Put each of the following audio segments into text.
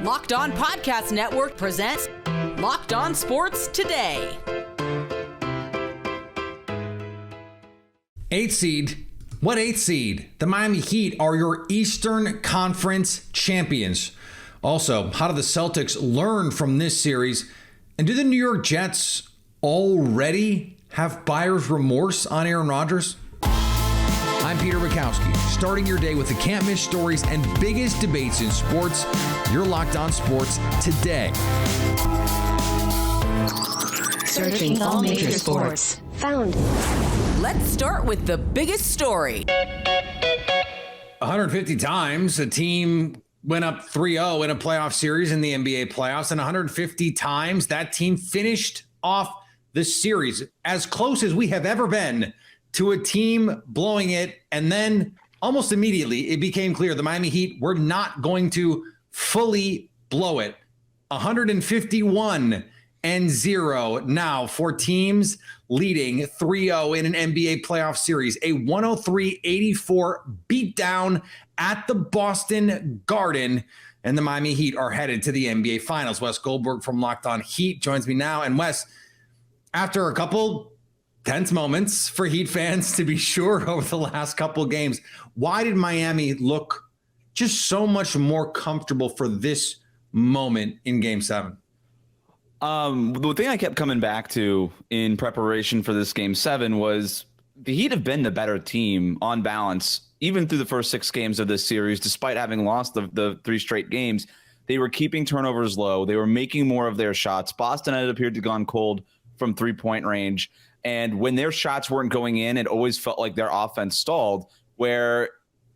Locked On Podcast Network presents Locked On Sports Today. 8th seed. What 8th seed? The Miami Heat are your Eastern Conference champions. Also, how do the Celtics learn from this series? And do the New York Jets already have buyer's remorse on Aaron Rodgers? I'm Peter Bukowski, starting your day with the can't-miss stories and biggest debates in sports. You're Locked On Sports Today. Searching all major sports. Found. Let's start with the biggest story. 150 times a team went up 3-0 in a playoff series in the NBA playoffs, and 150 times that team finished off the series as close as we have ever been to a team blowing it. And then almost immediately it became clear the Miami Heat were not going to fully blow it. 151-0 now for teams leading 3-0 in an NBA playoff series. A 103-84 beatdown at the Boston Garden. And the Miami Heat are headed to the NBA Finals. Wes Goldberg from Locked On Heat joins me now. And Wes, after a couple tense moments for Heat fans, to be sure, over the last couple games, why did Miami look just so much more comfortable for this moment in Game 7? The thing I kept coming back to in preparation for this Game 7 was the Heat have been the better team on balance, even through the first 6 games of this series, despite having lost the 3 straight games. They were keeping turnovers low. They were making more of their shots. Boston had appeared to have gone cold from 3-point range. And when their shots weren't going in, it always felt like their offense stalled, where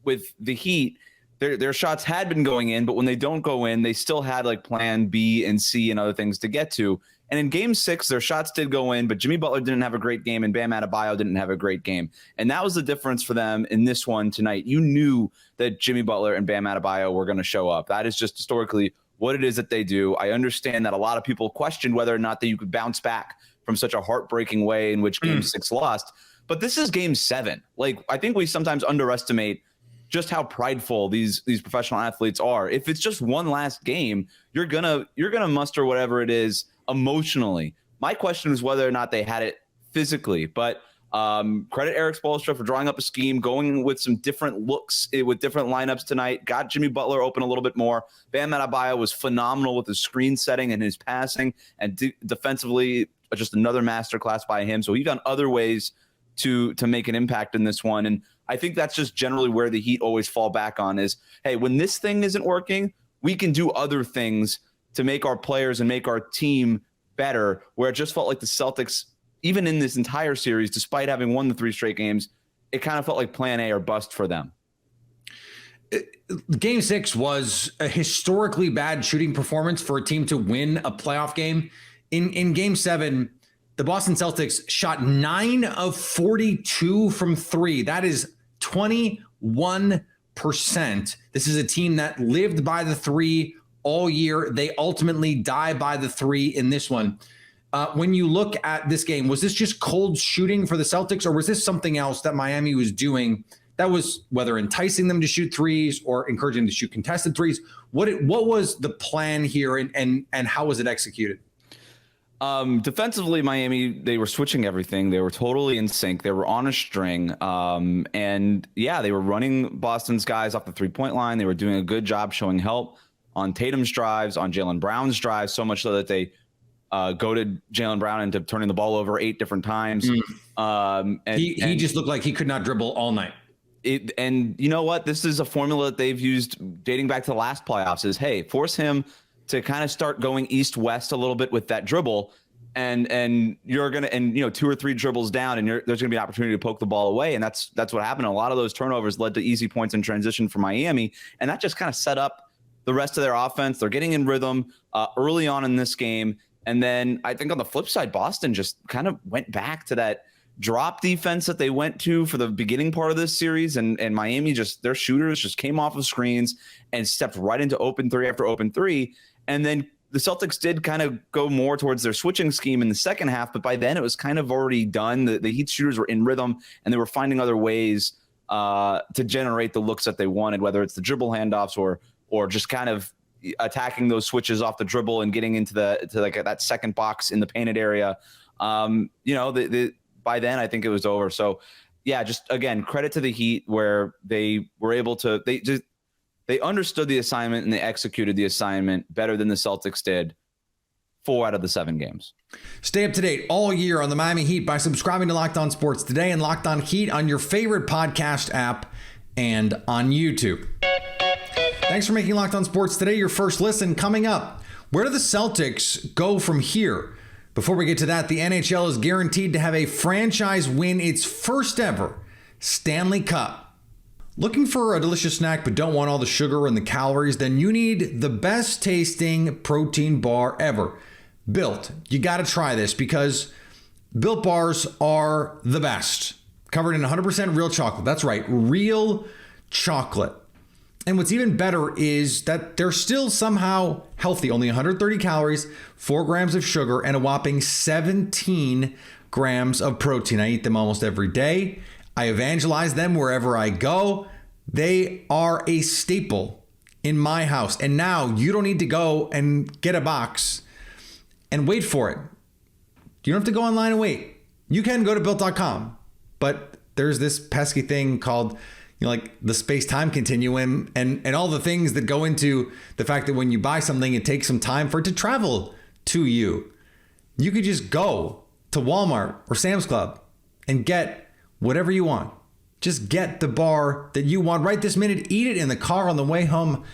with the Heat, their shots had been going in, but when they don't go in, they still had like plan B and C and other things to get to. And in Game 6, their shots did go in, but Jimmy Butler didn't have a great game and Bam Adebayo didn't have a great game. And that was the difference for them in this one tonight. You knew that Jimmy Butler and Bam Adebayo were going to show up. That is just historically what it is that they do. I understand that a lot of people questioned whether or not that you could bounce back from such a heartbreaking way in which Game 6 lost. But this is Game 7. Like, I think we sometimes underestimate just how prideful these professional athletes are. If it's just one last game, you're gonna muster whatever it is emotionally. My question is whether or not they had it physically. But credit Eric Spoelstra for drawing up a scheme, going with some different looks with different lineups tonight. Got Jimmy Butler open a little bit more. Bam Adebayo was phenomenal with his screen setting and his passing, and defensively, just another masterclass by him. So he found other ways to make an impact in this one. And I think that's just generally where the Heat always fall back on is, hey, when this thing isn't working, we can do other things to make our players and make our team better, where it just felt like the Celtics, even in this entire series, despite having won the 3 straight games, it kind of felt like plan A or bust for them. Game 6 was a historically bad shooting performance for a team to win a playoff game. In Game 7, the Boston Celtics shot 9 of 42 from 3. That is 21%. This is a team that lived by the 3 all year. They ultimately die by the 3 in this one. When you look at this game, was this just cold shooting for the Celtics, or was this something else that Miami was doing that was whether enticing them to shoot threes or encouraging them to shoot contested threes? What was the plan here, and how was it executed? Defensively, Miami, they were switching everything. They were totally in sync. They were on a string. And yeah, they were running Boston's guys off the 3-point line. They were doing a good job showing help on Tatum's drives, on Jaylen Brown's drives, so much so that they goaded Jaylen Brown into turning the ball over 8 different times. He just looked like he could not dribble all night. And you know what? This is a formula that they've used dating back to the last playoffs is, hey, force him to kind of start going east-west a little bit with that dribble, and you're gonna, and 2 or 3 dribbles down, and there's gonna be an opportunity to poke the ball away, and that's what happened. A lot of those turnovers led to easy points in transition for Miami, and that just kind of set up the rest of their offense. They're getting in rhythm early on in this game, and then I think on the flip side, Boston just kind of went back to that drop defense that they went to for the beginning part of this series, and Miami their shooters just came off of screens and stepped right into open 3 after open 3. And then the Celtics did kind of go more towards their switching scheme in the second half, but by then it was kind of already done. The Heat shooters were in rhythm, and they were finding other ways to generate the looks that they wanted, whether it's the dribble handoffs or just kind of attacking those switches off the dribble and getting into that second box in the painted area. By then I think it was over. So yeah, just again, credit to the Heat where they were able to, they understood the assignment and they executed the assignment better than the Celtics did 4 out of the 7 games. Stay up to date all year on the Miami Heat by subscribing to Locked On Sports Today and Locked On Heat on your favorite podcast app and on YouTube. Thanks for making Locked On Sports Today your first listen. Coming up, where do the Celtics go from here? Before we get to that, the NHL is guaranteed to have a franchise win its first ever Stanley Cup. Looking for a delicious snack but don't want all the sugar and the calories? Then you need the best tasting protein bar ever. Built. You got to try this because Built bars are the best. Covered in 100% real chocolate. That's right, real chocolate. And what's even better is that they're still somehow healthy. Only 130 calories, 4 grams of sugar, and a whopping 17 grams of protein. I eat them almost every day. I evangelize them wherever I go. They are a staple in my house. And now you don't need to go and get a box and wait for it. You don't have to go online and wait. You can go to Built.com. But there's this pesky thing called like the space-time continuum and all the things that go into the fact that when you buy something, it takes some time for it to travel to you. You could just go to Walmart or Sam's Club and get whatever you want. Just get the bar that you want right this minute. Eat it in the car on the way home.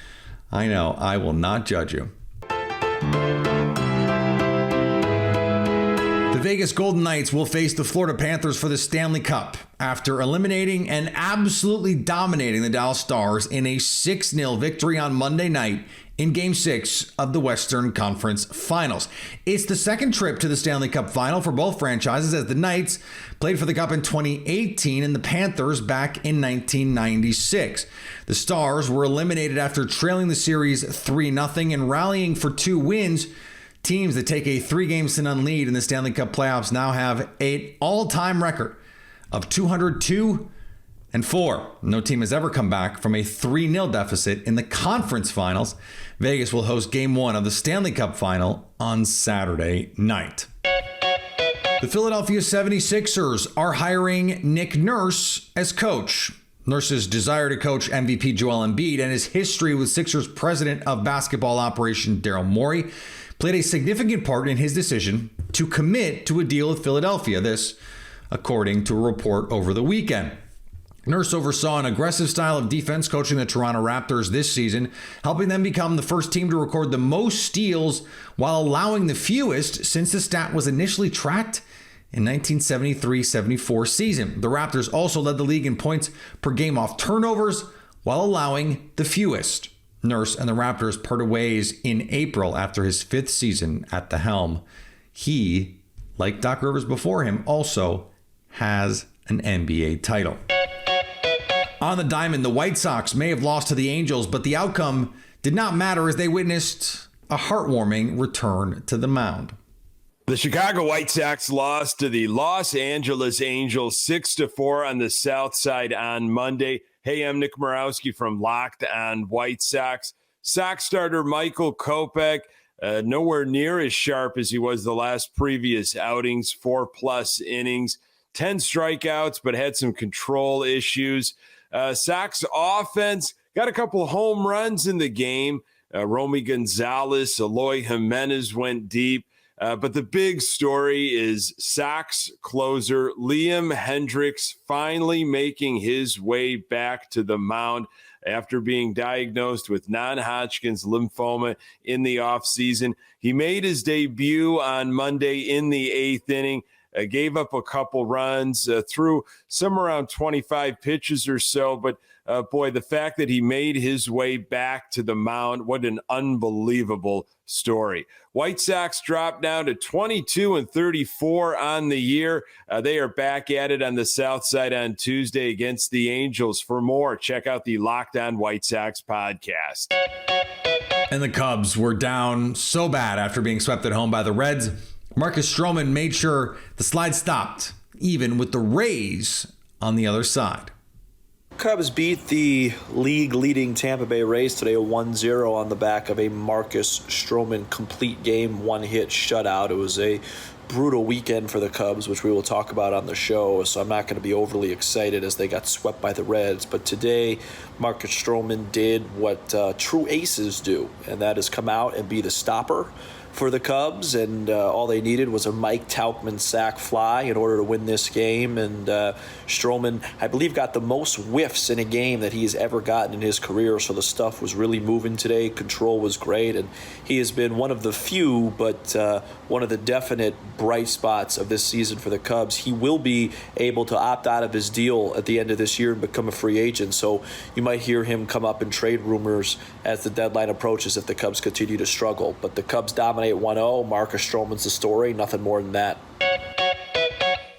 I know, I will not judge you. The Vegas Golden Knights will face the Florida Panthers for the Stanley Cup after eliminating and absolutely dominating the Dallas Stars in a 6-0 victory on Monday night in Game 6 of the Western Conference Finals. It's the second trip to the Stanley Cup Final for both franchises, as the Knights played for the Cup in 2018 and the Panthers back in 1996. The Stars were eliminated after trailing the series 3-0 and rallying for 2 wins. Teams that take a 3-game-to-none lead in the Stanley Cup playoffs now have an all-time record of 202-4. No team has ever come back from a 3-0 deficit in the conference finals. Vegas will host Game 1 of the Stanley Cup Final on Saturday night. The Philadelphia 76ers are hiring Nick Nurse as coach. Nurse's desire to coach MVP Joel Embiid and his history with Sixers president of basketball operation Daryl Morey played a significant part in his decision to commit to a deal with Philadelphia. This, according to a report over the weekend. Nurse oversaw an aggressive style of defense coaching the Toronto Raptors this season, helping them become the first team to record the most steals while allowing the fewest since the stat was initially tracked in 1973-74 season. The Raptors also led the league in points per game off turnovers while allowing the fewest. Nurse and the Raptors parted ways in April after his 5th season at the helm. He, like Doc Rivers before him, also has an NBA title. On the diamond, the White Sox may have lost to the Angels, but the outcome did not matter as they witnessed a heartwarming return to the mound. The Chicago White Sox lost to the Los Angeles Angels 6-4 on the South Side on Monday. Hey, I'm Nick Morawski from Locked On White Sox. Sox starter Michael Kopech, nowhere near as sharp as he was the last previous outings, 4+ innings, 10 strikeouts, but had some control issues. Sox offense got a couple home runs in the game. Romy Gonzalez, Eloy Jimenez went deep. But the big story is Sox closer Liam Hendricks finally making his way back to the mound after being diagnosed with non-Hodgkin's lymphoma in the offseason. He made his debut on Monday in the 8th inning, gave up a couple runs, threw some around 25 pitches or so. But boy, the fact that he made his way back to the mound, what an unbelievable story. White Sox dropped down to 22-34 on the year. They are back at it on the South Side on Tuesday against the Angels. For more, check out the Locked On White Sox podcast. And the Cubs were down so bad after being swept at home by the Reds. Marcus Stroman made sure the slide stopped, even with the Rays on the other side. Cubs beat the league-leading Tampa Bay Rays today, a 1-0 on the back of a Marcus Stroman complete game, one-hit shutout. It was a brutal weekend for the Cubs, which we will talk about on the show, so I'm not going to be overly excited as they got swept by the Reds. But today, Marcus Stroman did what true aces do, and that is come out and be the stopper for the Cubs, and all they needed was a Mike Tauchman sac fly in order to win this game. And Stroman, I believe, got the most whiffs in a game that he's ever gotten in his career, so the stuff was really moving today. Control was great, and he has been one of the few, but one of the definite bright spots of this season for the Cubs. He will be able to opt out of his deal at the end of this year and become a free agent, so you might hear him come up in trade rumors as the deadline approaches if the Cubs continue to struggle. But the Cubs dominate 1-0. Marcus Stroman's the story, nothing more than that.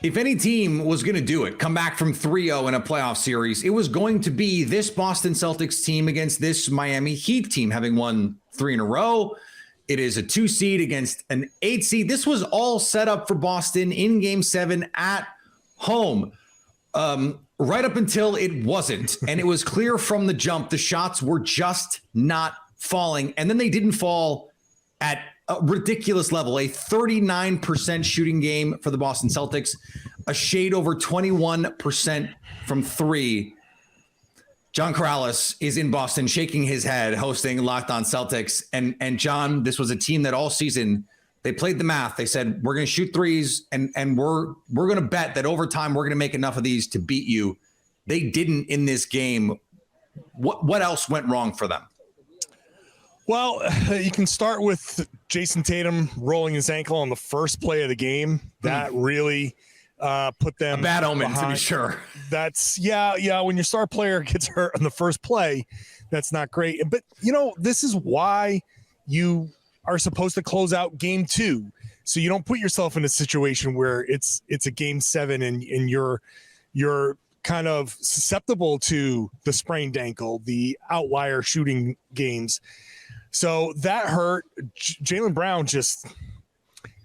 If any team was going to do it, come back from 3-0 in a playoff series, it was going to be this Boston Celtics team against this Miami Heat team, having won 3 in a row. It is a 2 seed against an 8 seed. This was all set up for Boston in Game 7 at home, right up until it wasn't. And it was clear from the jump the shots were just not falling. And then they didn't fall at a ridiculous level, a 39% shooting game for the Boston Celtics, a shade over 21% from 3. John Corrales is in Boston shaking his head, hosting Locked On Celtics. And John, this was a team that all season, they played the math. They said, we're going to shoot threes and we're going to bet that over time, we're going to make enough of these to beat you. They didn't in this game. What else went wrong for them? Well, you can start with Jason Tatum rolling his ankle on the first play of the game. That really put them a bad omen, behind. to be sure. That's yeah. When your star player gets hurt on the first play, that's not great. But this is why you are supposed to close out Game 2, so you don't put yourself in a situation where it's a Game 7 and you're kind of susceptible to the sprained ankle, the outlier shooting games. So that hurt. Jaylen Brown just,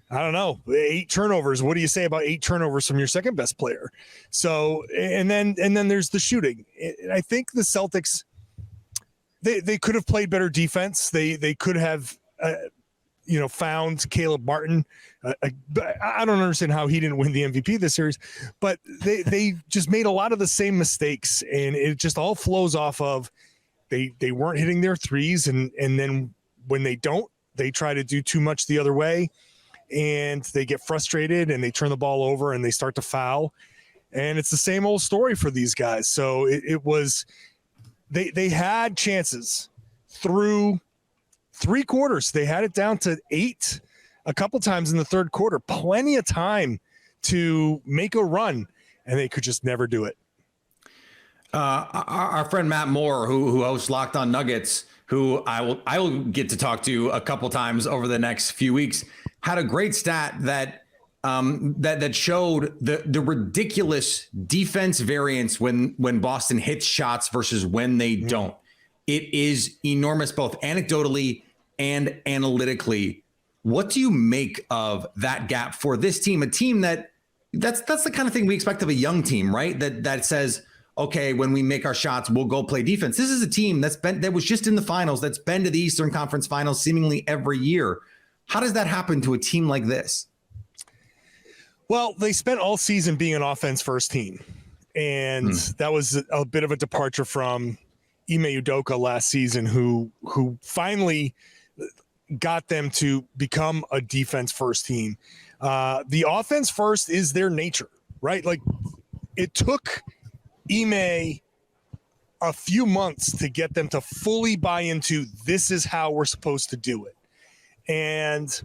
I don't know, 8 turnovers. What do you say about 8 turnovers from your second best player? So, and then there's the shooting. I think the Celtics, they could have played better defense. They could have, found Caleb Martin. I don't understand how he didn't win the MVP this series, but they just made a lot of the same mistakes, and it just all flows off of they weren't hitting their threes, and then when they don't, they try to do too much the other way, and they get frustrated and they turn the ball over and they start to foul, and it's the same old story for these guys. So it was they had chances through 3 quarters. They had it down to 8 a couple times in the third quarter, plenty of time to make a run, and they could just never do it. Our friend Matt Moore, who hosts Locked On Nuggets, who I will get to talk to a couple times over the next few weeks, had a great stat that showed the ridiculous defense variance when Boston hits shots versus when they don't. It is enormous, both anecdotally and analytically. What do you make of that gap for this team? A team that's the kind of thing we expect of a young team, right? That says, okay, when we make our shots, we'll go play defense. This is a team that was just in the finals, that's been to the Eastern Conference Finals seemingly every year. How does that happen to a team like this? Well, they spent all season being an offense first team, and that was a bit of a departure from Ime Udoka last season, who finally got them to become a defense first team. The offense first is their nature, right? Like, it took Ime a few months to get them to fully buy into this is how we're supposed to do it. And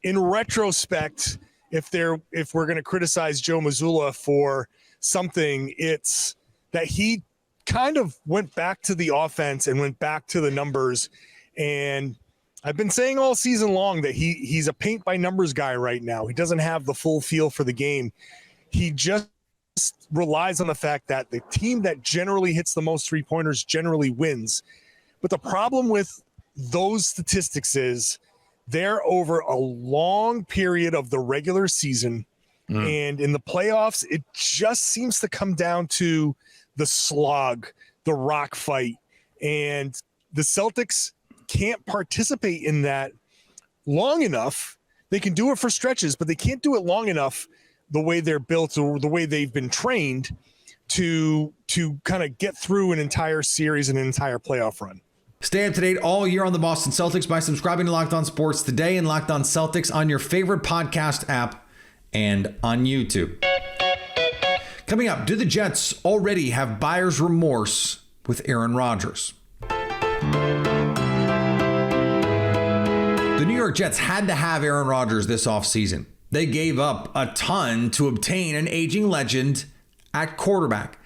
in retrospect, if we're going to criticize Joe Mazzulla for something, it's that he kind of went back to the offense and went back to the numbers. And I've been saying all season long that he's a paint by numbers guy right now. He doesn't have the full feel for the game. He just relies on the fact that the team that generally hits the most 3-pointers generally wins. But the problem with those statistics is they're over a long period of the regular season. And in the playoffs, it just seems to come down to the slog, the rock fight. And the Celtics can't participate in that long enough. They can do it for stretches, but they can't do it long enough the way they're built or the way they've been trained to kind of get through an entire series and an entire playoff run. Stay up to date all year on the Boston Celtics by subscribing to Locked On Sports Today and Locked On Celtics on your favorite podcast app and on YouTube. Coming up, do the Jets already have buyer's remorse with Aaron Rodgers? The New York Jets had to have Aaron Rodgers this offseason. They gave up a ton to obtain an aging legend at quarterback.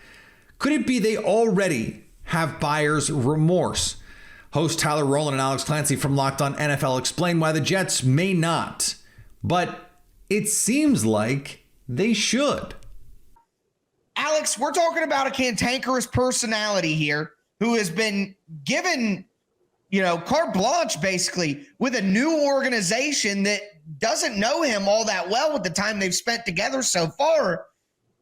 Could it be they already have buyer's remorse? Host Tyler Rowland and Alex Clancy from Locked On NFL explain why the Jets may not, but it seems like they should. Alex, we're talking about a cantankerous personality here who has been given, carte blanche basically with a new organization that doesn't know him all that well with the time they've spent together so far.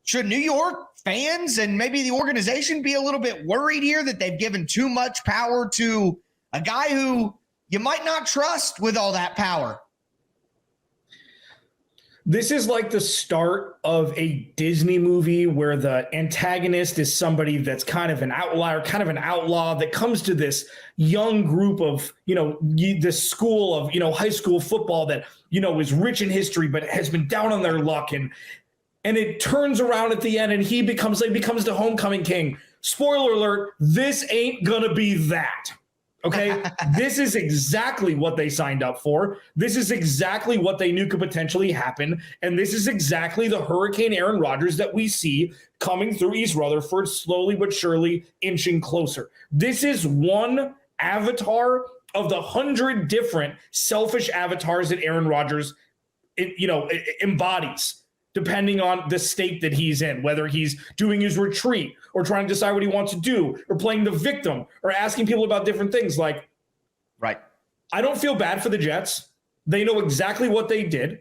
Should New York fans and maybe the organization be a little bit worried here that they've given too much power to a guy who you might not trust with all that power? This is like the start of a Disney movie where the antagonist is somebody that's kind of an outlier, kind of an outlaw that comes to this young group of, this school of, high school football that, is rich in history, but has been down on their luck. And it turns around at the end and he becomes the homecoming king. Spoiler alert, this ain't gonna be that. Okay, this is exactly what they signed up for. This is exactly what they knew could potentially happen. And this is exactly the Hurricane Aaron Rodgers that we see coming through East Rutherford, slowly but surely inching closer. This is one avatar of the 100 different selfish avatars that Aaron Rodgers, embodies, depending on the state that he's in, whether he's doing his retreat or trying to decide what he wants to do or playing the victim or asking people about different things. Like, right. I don't feel bad for the Jets. They know exactly what they did.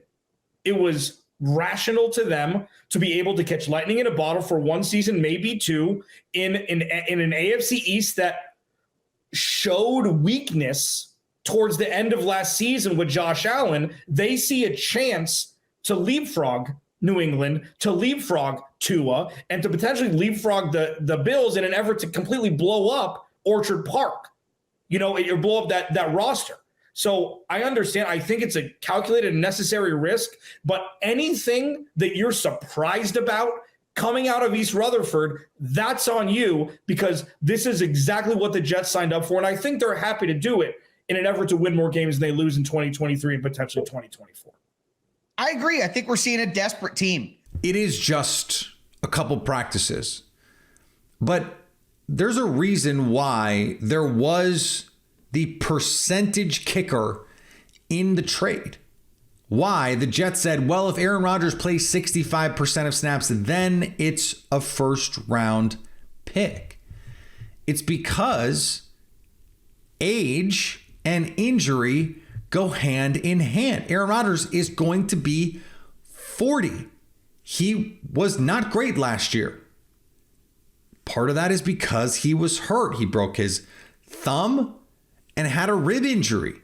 It was rational to them to be able to catch lightning in a bottle for one season, maybe two, in an AFC East that showed weakness towards the end of last season with Josh Allen. They see a chance to leapfrog New England, to leapfrog Tua, and to potentially leapfrog the Bills in an effort to completely blow up Orchard Park, or blow up that roster. So I understand. I think it's a calculated and necessary risk, but anything that you're surprised about coming out of East Rutherford, that's on you, because this is exactly what the Jets signed up for. And I think they're happy to do it in an effort to win more games than they lose in 2023 and potentially 2024. I agree. I think we're seeing a desperate team. It is just a couple practices, but there's a reason why there was the percentage kicker in the trade. Why the Jets said, well, if Aaron Rodgers plays 65% of snaps, then it's a first round pick. It's because age and injury go hand in hand. Aaron Rodgers is going to be 40. He was not great last year. Part of that is because he was hurt. He broke his thumb and had a rib injury.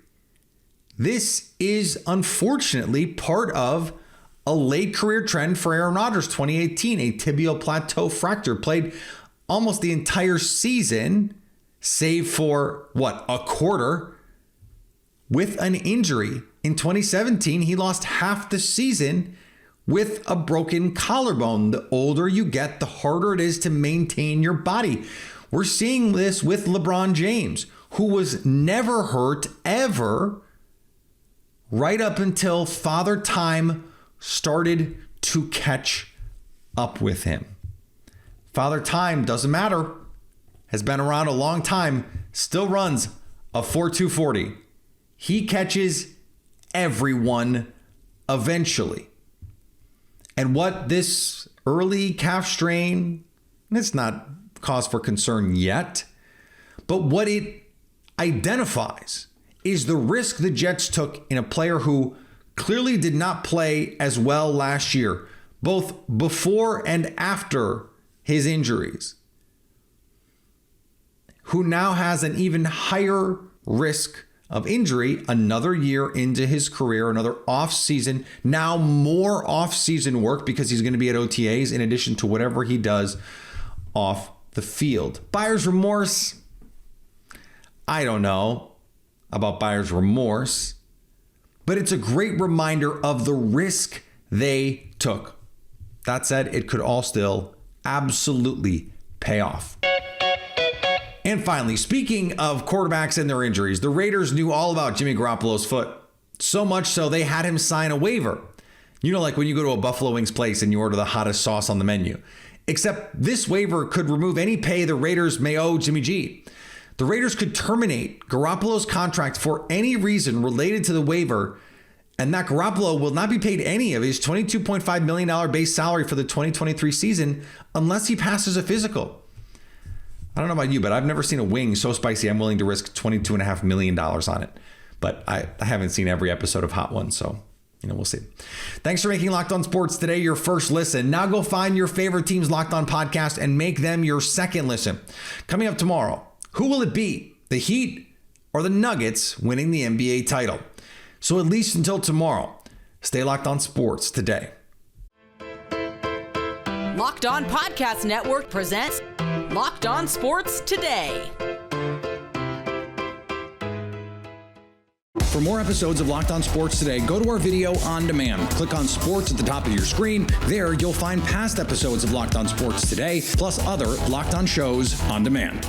This is unfortunately part of a late career trend for Aaron Rodgers. 2018, a tibial plateau fracture, played almost the entire season, save for a quarter, with an injury. In 2017, he lost half the season with a broken collarbone. The older you get, the harder it is to maintain your body. We're seeing this with LeBron James, who was never hurt ever, right up until Father Time started to catch up with him. Father Time, doesn't matter, has been around a long time, still runs a 4.2 40. He catches everyone eventually. And what this early calf strain, it's not cause for concern yet, but what it identifies is the risk the Jets took in a player who clearly did not play as well last year, both before and after his injuries. who now has an even higher risk of injury another year into his career, another off-season, now more off-season work because he's going to be at OTAs in addition to whatever he does off the field. Buyer's remorse. I don't know about buyer's remorse, but it's a great reminder of the risk they took. That said, it could all still absolutely pay off. And finally, speaking of quarterbacks and their injuries, the Raiders knew all about Jimmy Garoppolo's foot. So much so they had him sign a waiver. You know, like when you go to a Buffalo Wings place and you order the hottest sauce on the menu. Except this waiver could remove any pay the Raiders may owe Jimmy G. The Raiders could terminate Garoppolo's contract for any reason related to the waiver, and that Garoppolo will not be paid any of his $22.5 million base salary for the 2023 season unless he passes a physical. I don't know about you, but I've never seen a wing so spicy I'm willing to risk $22.5 million on it. But I haven't seen every episode of Hot Ones, so we'll see. Thanks for making Locked On Sports today your first listen. Now go find your favorite team's Locked On podcast and make them your second listen. Coming up tomorrow, who will it be? The Heat or the Nuggets winning the NBA title? So at least until tomorrow, stay locked on sports today. Locked On Podcast Network presents Locked On Sports Today. For more episodes of Locked On Sports Today, go to our video on demand. Click on sports at the top of your screen. There, you'll find past episodes of Locked On Sports Today, plus other Locked On shows on demand.